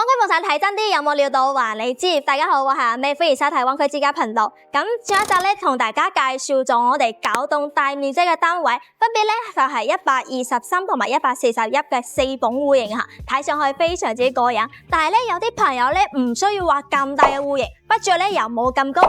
幫佢放睇真啲，有冇料到話你知？大家好，我係阿妹，歡迎收睇灣區之家頻道。咁上一集咧，同大家介紹咗我哋9棟大面積嘅單位，分別咧就係123同埋141嘅4房戶型吓，睇上去非常之過癮。但係咧，有啲朋友咧唔需要話咁大嘅戶型，budget咧又冇咁高，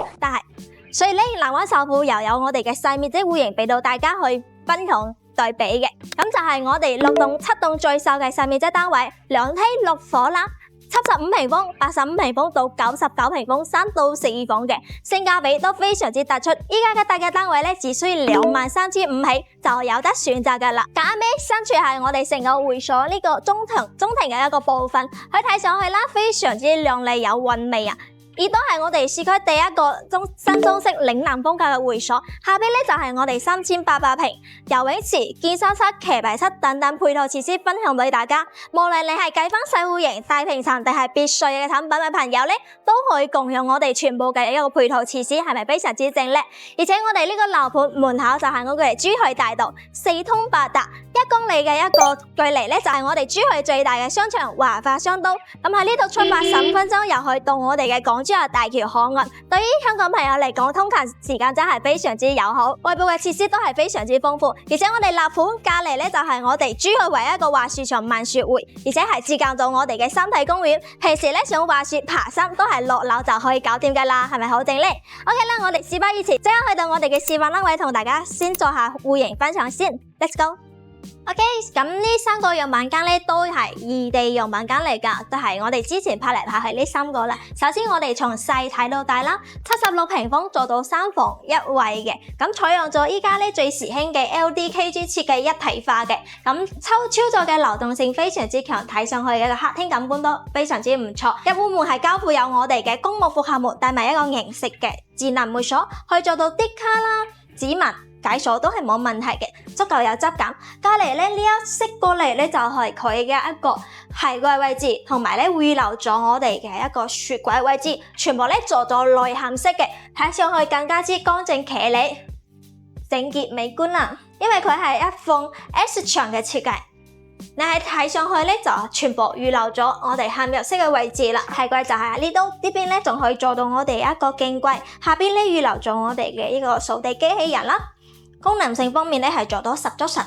所以咧南灣首府又有我哋嘅細面積戶型俾到大家去分享對比嘅。咁就係我哋6棟、7棟最瘦嘅細面積單位，2梯6房啦。75平方、85平方到99平方，3到4房嘅性價比都非常之突出。依家嘅大嘅單位咧，只需要23500起就有得選擇噶啦。隔尾身處係我哋成個會所呢個中庭嘅一個部分，佢睇上去啦非常之亮麗有韻味啊！亦都係我哋市區第一個新中式嶺南風格嘅會所，下邊咧就係我哋3800平游泳池、健身室、騎馬室等等配套設施分享俾大家。無論你係計翻細戶型、大平層定係別墅嘅產品嘅朋友咧，都可以共用我哋全部嘅一個配套設施，係咪非常之正咧？而且我哋呢個樓盤門口就係我哋珠海大道，4通八達，1公里嘅一個距離咧，就係我哋珠海最大嘅商場華發商都。咁喺呢度出發15分鐘，又去到我哋嘅港珠澳大橋口岸。對於香港朋友嚟講，通勤時間真係非常之友好，外部嘅設施都係非常之豐富。而且我哋樓盤隔籬咧就係我哋珠海唯一一個滑雪場萬雪匯，而且係接近到我哋嘅山體公園。平時咧想滑雪爬山都係落樓就可以搞掂噶啦，係咪好正咧 ？OK 啦，我哋事不宜遲，即刻去到我哋嘅示範單位同大家先做下戶型分享先 ，Let's go。OK， 咁呢3個樣板間咧都係異地樣板間嚟噶，就係我哋之前拍嚟拍去呢3個啦。首先我哋從細睇到大啦，76平方做到3房1衛嘅，咁採用咗依家咧最時興嘅 LDKG 設計一體化嘅，咁操作嘅流動性非常之強，睇上去嘅客廳感官都非常之唔錯。入戶門係交付有我哋嘅公務複合門，帶埋一個銀色嘅智能門鎖，可以做到啲卡啦、指紋。解鎖都係冇問題嘅，足夠有質感。隔籬咧呢一色過嚟咧就係佢嘅一個鞋櫃位置，同埋咧預留咗我哋嘅一個雪櫃位置，全部咧做咗內嵌式嘅，睇上去更加之乾淨企理、整潔美觀啦。因為佢係一縫 S 長嘅設計，你係睇上去咧就全部預留咗我哋嵌入式嘅位置啦。鞋櫃就係喺呢度，呢邊咧仲可以做到我哋一個鏡櫃，下邊咧預留咗我哋嘅呢個掃地機器人啦。功能性方面咧係做到十足十，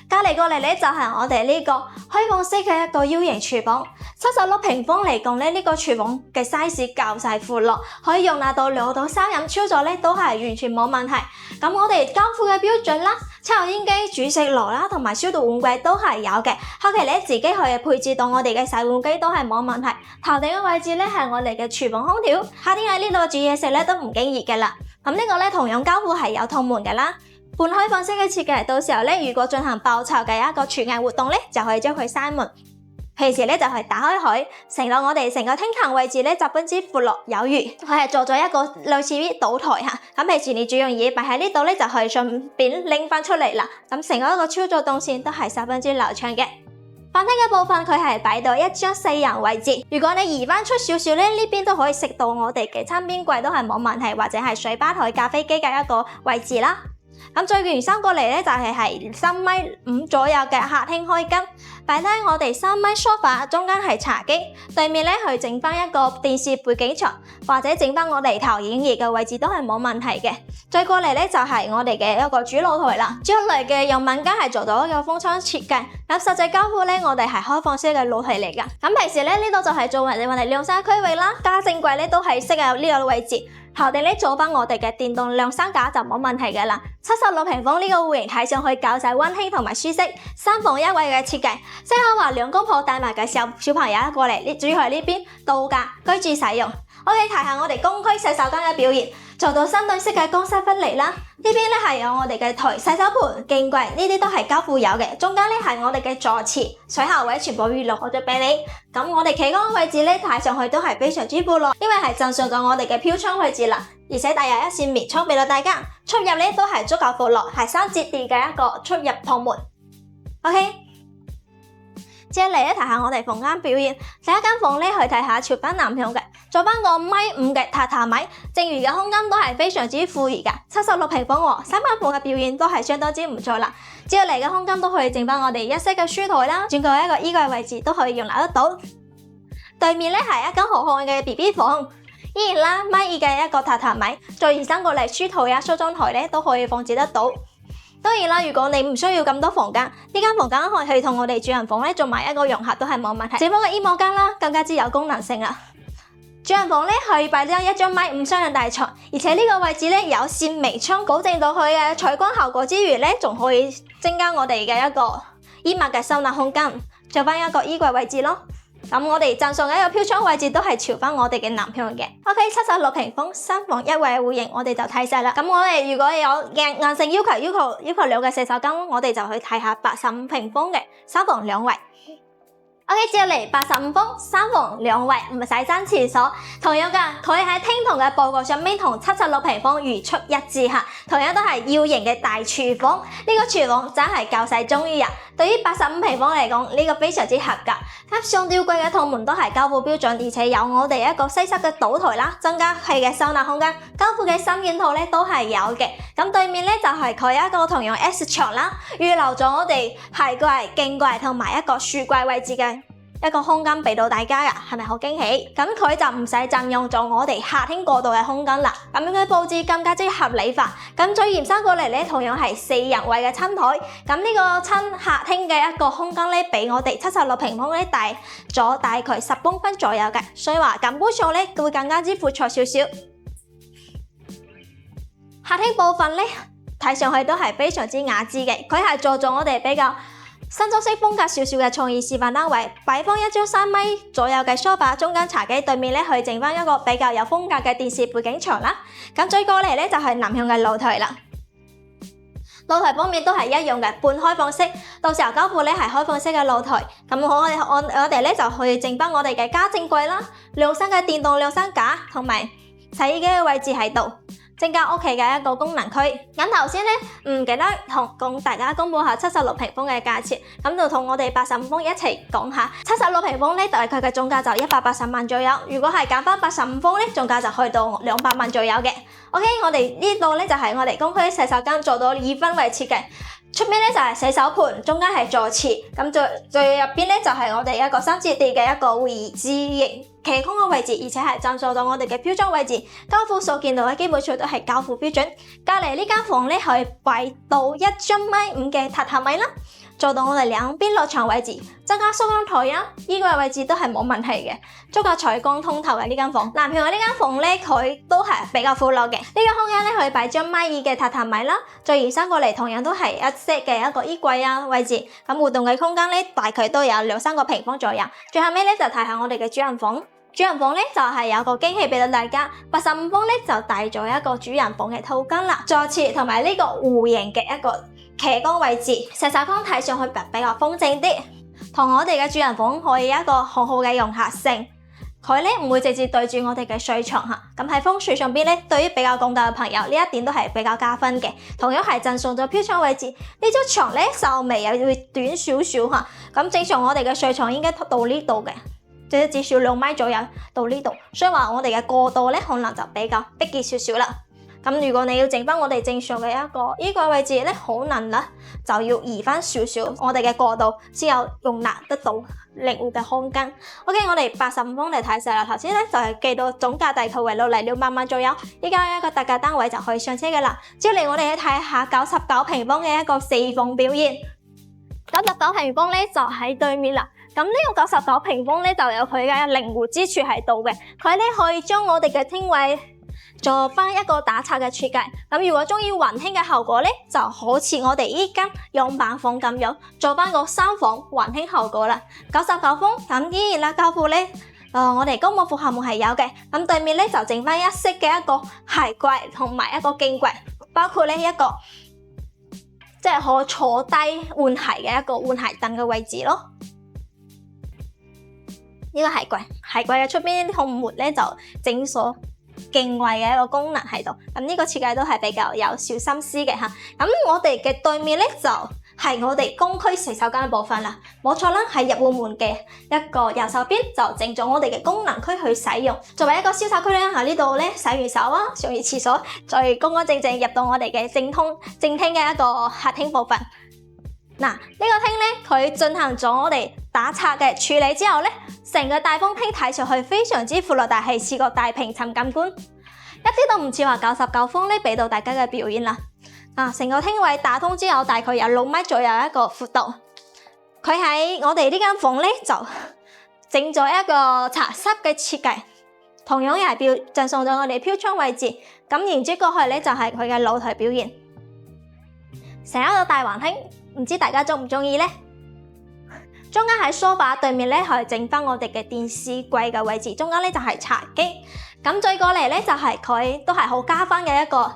隔籬過嚟咧就係我哋呢個開放式嘅一個 U 型廚房，76平方嚟講咧呢個廚房嘅 size 較細闊落，可以容納到2到3人操作咧都係完全冇問題。咁我哋交付嘅標準啦，抽油煙機、煮食爐啦，同埋消毒碗櫃都係有嘅。後期咧自己可以配置到我哋嘅洗碗機都係冇問題。頭頂嘅位置咧係我哋嘅廚房空調，夏天喺呢度煮嘢食咧都唔驚熱嘅啦。咁呢個咧同樣交付係有通門嘅啦。半開放式嘅設計，到時候咧，如果進行爆炒嘅一個廚藝活動咧，就可以將佢閂門。平時咧就係打開佢，成到我哋成個廳堂位置咧十分之闊落有餘。佢係做咗一個類似於島台嚇，咁平時你煮樣嘢擺喺呢度咧，就可以順便拎翻出嚟啦。咁成個一個操作動線都係十分之流暢嘅。飯廳嘅部分佢係擺到一張4人位置，如果你移翻出少少咧，呢邊都可以食到我哋嘅餐邊櫃都係冇問題，或者係水吧台、咖啡機嘅一個位置啦。咁最延伸過嚟咧就係3.5米左右嘅客廳開間，擺低我哋3米 sofa， 中間係茶几，對面咧去整翻一個電視背景牆，或者整翻我哋投影儀嘅位置都係冇問題嘅。再過嚟咧就係我哋嘅一個主露台啦，主嚟嘅樣板間係做到一個封窗設計，咁實際交付咧我哋係開放式嘅露台嚟噶。咁平時咧呢度就係做我哋晾衫區域啦，家政櫃咧都係適合呢個位置。頭頂咧做翻我哋嘅電動晾衫架就冇問題嘅啦。76平方呢個戶型睇上去較細溫馨同埋舒適，3房1衛嘅設計，適合話兩公婆帶埋嘅小朋友過嚟住喺呢邊度假居住使用。OK， 睇下我哋公區洗手間嘅表現，做到3對式嘅乾濕分離啦。呢邊咧係有我哋嘅台、洗手盆、鏡櫃，呢啲都係交付有嘅。中間咧係我哋嘅座廁、水喉位全部預留好咗俾你。咁我哋企嗰個位置咧睇上去都係非常之闊落，因為係贈送咗我哋嘅飄窗位置啦，而且帶有一扇面窗俾到大家。出入咧都係足夠闊落，係3節電嘅一個出入趟門。OK。接嚟咧睇下我哋房間表現，第一間房咧去睇下朝北南向嘅，做翻個1.5米嘅榻榻米，剩餘嘅空間都係非常之富裕嘅，76平方喎，3間房嘅表現都係相當之唔錯啦。接嚟嘅空間都可以剩翻我哋一式嘅書台啦，轉過一個衣櫃位置都可以容納得到。對面咧係一間好看嘅 BB 房。依然啦，米二嘅一個榻榻米，再延伸過嚟書台啊、梳妝台咧都可以放置得到。當然啦，如果你唔需要咁多房間，呢間房間可以同我哋主人房咧做埋一個融合都係冇問題。只不過衣帽間啦更加之有功能性啦。主人房咧可以擺咗一張米5雙人大床，而且呢個位置咧有扇微窗，保證到佢嘅採光效果之餘咧，仲可以增加我哋嘅一個衣物嘅收納空間，做翻一個衣櫃位置咯。咁我哋贈送嘅一個飄窗位置都係朝翻我哋嘅南向嘅。OK， 76平方3房1衛嘅戶型，我哋就睇晒啦。咁我哋如果有硬性要求了嘅洗手間，我哋就去睇下85平方嘅3房2衛。OK， 接落嚟85方3房2衛，唔使爭廁所。同樣噶，佢喺廳堂嘅佈局上面同76平方如出一轍吓。同樣都係要型嘅大廚房，呢個廚房真係救世中醫啊！對於85平方嚟講，呢個非常之合格。加上吊櫃嘅套門都係交付標準，而且有我哋一個西式嘅島台啦，增加佢嘅收納空間。交付嘅三件套咧都係有嘅。咁對面咧就係佢一個同樣 S 牆啦，預留咗我哋鞋櫃、鏡櫃同埋一個書櫃位置嘅一個空間俾到大家噶，係咪好驚喜？咁佢就唔使佔用咗我哋客廳過渡嘅空間啦。咁樣嘅佈置更加之合理化。咁再延伸過嚟咧，同樣係4人位嘅餐台。咁呢個餐客廳嘅一個空間咧，比我哋76平方咧大咗大概10公分左右嘅，所以話感官上咧會更加之闊綽少少。客廳部分咧睇上去都係非常之雅致嘅，佢係做咗我哋比較新中式風格少少嘅創意示範單位，擺放一張3米左右嘅梳化，中間茶几對面咧去整翻一個比較有風格嘅電視背景牆啦。咁再過嚟咧就係南向嘅露台啦。露台方面都係一樣嘅半開放式，到時候交付咧係開放式嘅露台。咁我哋咧就去整翻我哋嘅家政櫃啦，兩身嘅電動晾衫架同埋洗衣機嘅位置喺度。增加屋企嘅一個功能區。咁頭先咧唔記得同大家公佈下76平方嘅價錢，咁就同我哋85方一齊講下。76平方咧大概嘅總價就180萬左右，如果係減翻85方咧，總價就去到200萬左右嘅。OK， 我哋呢度咧就係我哋公區洗手間做到2分為設計。出面咧就係洗手盆，中間係座廁，咁最入邊咧就係我哋一個3節地嘅一個會議型企空嘅位置，而且係贊助到我哋嘅飄窗位置。交付所見到嘅基本上都係交付標準。隔籬呢間房咧可以擺到1張米5嘅榻榻米啦，做到我哋兩邊落床位置，增加梳妝台啊，衣櫃位置都係冇問題嘅，足夠採光通透嘅呢間房。南向嘅呢間房咧，佢都係比較闊落嘅，呢個空間咧可以擺張米2嘅榻榻米啦，再延伸過嚟同樣都係一 set 嘅一個衣櫃啊位置。咁活動嘅空間咧大概都有2-3個平方左右。最後尾咧就睇下我哋嘅主人房。主人房咧就係有個驚喜俾到大家，85方咧就帶咗一個主人房嘅套間啦，座廁同埋呢個弧形嘅一個企缸位置，洗手間睇上去比較風正啲，同我哋嘅主人房可以一個好好嘅融合性。佢咧唔會直接對住我哋嘅睡床嚇，咁喺風水上邊咧，對於比較講究嘅朋友呢一點都係比較加分嘅。同樣係贈送咗飄窗位置，呢張床咧稍微又會短少少嚇，咁正常我哋嘅睡床應該到呢度嘅。至少2米左右到呢度，所以話我哋嘅過渡咧可能就比較逼結少少啦。咁如果你要整翻我哋正常嘅一個衣櫃位置咧，可能咧就要移翻少少我哋嘅過渡，先有容納得到靈活嘅空間。OK， 我哋85方嚟睇晒啦。頭先咧就係計到總價大概圍落嚟200萬左右，依家一個特價單位就可以上車嘅啦。接嚟我哋去睇下99平方嘅一個4房表現。99平方咧就喺對面啦。咁呢個99平方咧就有佢嘅靈活之處喺度嘅，佢咧可以將我哋嘅廳位做翻一個打岔嘅設計。咁如果中意雲廳嘅效果咧，就好似我哋呢間樣板房咁樣，做翻個3房雲廳效果啦。99方咁依然啦，交付咧，我哋公務服務係有嘅。咁對面咧就剩翻一式嘅一個鞋櫃同埋一個鏡櫃，包括呢一個即係可坐低換鞋嘅一個換鞋凳嘅位置咯。呢個鞋櫃嘅出邊孔門咧就整鎖鏡位嘅一個功能喺度，咁呢個設計都係比較有小心思嘅吓。咁我哋嘅對面咧就係我哋公區洗手間嘅部分啦，冇錯啦，係入戶門嘅一個右手邊就整咗我哋嘅功能區去使用，作為一個瀟灑區咧，喺呢度咧洗完手啊，上完廁所，再乾乾淨淨入到我哋嘅正廳嘅一個客廳部分。嗱，呢個廳咧佢進行咗我哋打拆嘅處理之後呢，成個大風廳睇上去非常之闊落，但係似個大平層感官，一啲都唔似話99風咧俾到大家嘅表現啦。成個廳位打通之後，大概有6米左右一個闊度。佢喺我哋呢間房咧就整咗一個茶室嘅設計，同樣又係贈送咗我哋飄窗位置。咁連接過去咧就係佢嘅露台表現。成一個大橫廳，唔知大家中唔中意呢？中間喺梳化對面咧，係整翻我哋嘅電視櫃嘅位置，中間咧就係茶几。咁再過嚟咧就係佢都係好加分嘅一個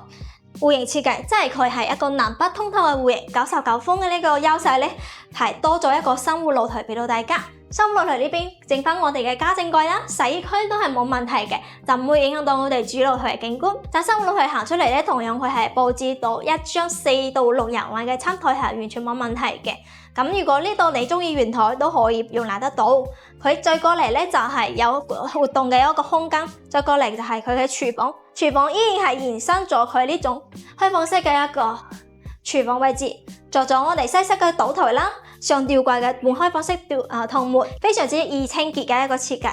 戶型設計，即係佢係一個南北通透嘅戶型。99風嘅呢個優勢咧係多咗一個生活露台俾到大家。生活露台呢邊整翻我哋嘅家政櫃啦，洗衣區都係冇問題嘅，就唔會影響到我哋主露台嘅景觀。但生活露台行出嚟咧，同樣佢係佈置到一張4到6人位嘅餐台，係完全冇問題嘅。咁如果呢度你中意圓台都可以容納得到。佢再過嚟咧就係有活動嘅一個空間，再過嚟就係佢嘅廚房。廚房依然係延伸咗佢呢種開放式嘅一個廚房位置，做咗我哋西式嘅倒台啦，上吊櫃嘅半開放式銅門，非常之易清潔嘅一個設計。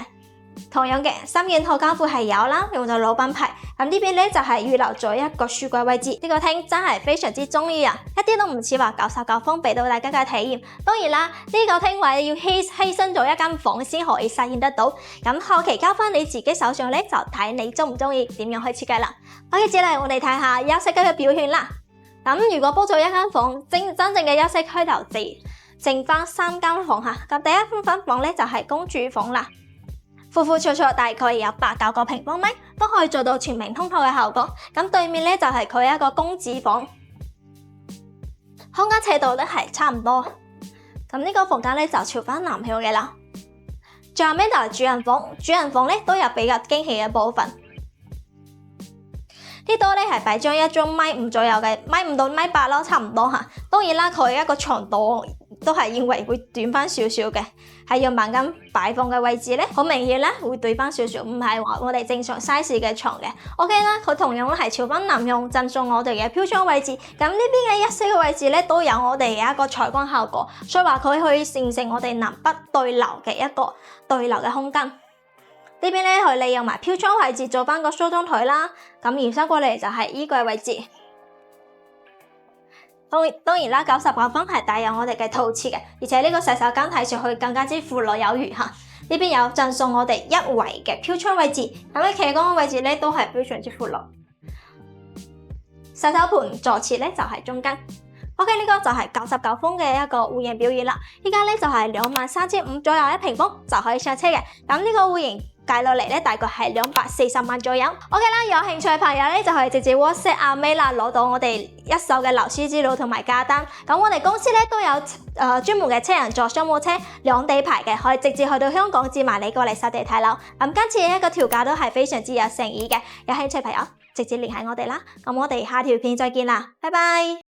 同樣嘅3件套家具係有啦，用咗老品牌。咁呢邊咧就係預留咗一個書櫃位置。呢個廳真係非常之中意啊，一啲都唔似話99風俾到大家嘅體驗。當然啦，呢個廳位要犧牲咗一間房先可以實現得到。咁後期交翻你自己手上咧，就睇你中唔中意點樣去設計啦。OK，接嚟我哋睇下休息區嘅表現啦。咁如果煲咗一間房，真正嘅休息區就剩翻3間房吓。咁第一間房咧就係公主房啦。闊闊綽綽，大概有8、9個平方米，都可以做到全面通透嘅效果。咁對面咧就係佢一個公子房，空間尺度咧係差唔多。咁呢個房間咧就朝翻南向嘅啦。最後尾就係主人房，主人房咧都有比較驚喜嘅部分。呢度咧係擺張一張1.5米左右嘅，1.5到1.8米咯，差唔多吓。當然啦，佢一個長度都係認為會短翻少少嘅，係要慢咁擺放嘅位置咧，好明顯咧會短翻少少，唔係話我哋正常 size 嘅床嘅。OK 啦，佢同樣咧係朝翻南向贈送我哋嘅飄窗位置。咁呢邊嘅一些嘅位置咧都有我哋嘅一個採光效果，所以話佢可以形成我哋南北對流嘅一個對流嘅空間。呢邊咧佢利用埋飄窗位置做翻個梳妝台啦，咁延伸過嚟就係衣櫃位置。當然啦，99風係帶有我哋嘅陶瓷嘅，而且呢個洗手間睇上去更加之闊落有餘吓。呢邊有贈送我哋一圍嘅飄窗位置，咁喺企缸嘅位置咧都係非常之闊落。洗手盆座廁咧就係中間。OK， 呢個就係99風嘅一個戶型表現啦。依家咧就係23,500左右1平方就可以上車嘅。咁呢個戶型計落嚟咧，大概係240萬左右。OK 啦，有興趣嘅朋友咧就可以直接 WhatsApp 阿 May 啦，攞到我哋一手嘅流水資料同埋價單。咁我哋公司咧都有專門嘅車人座商務車，2地牌嘅，可以直接去到香港接埋你過嚟實地睇樓。咁今次一個調價都係非常之有誠意嘅，有興趣嘅朋友直接聯繫我哋啦。咁我哋下條片再見啦，拜拜。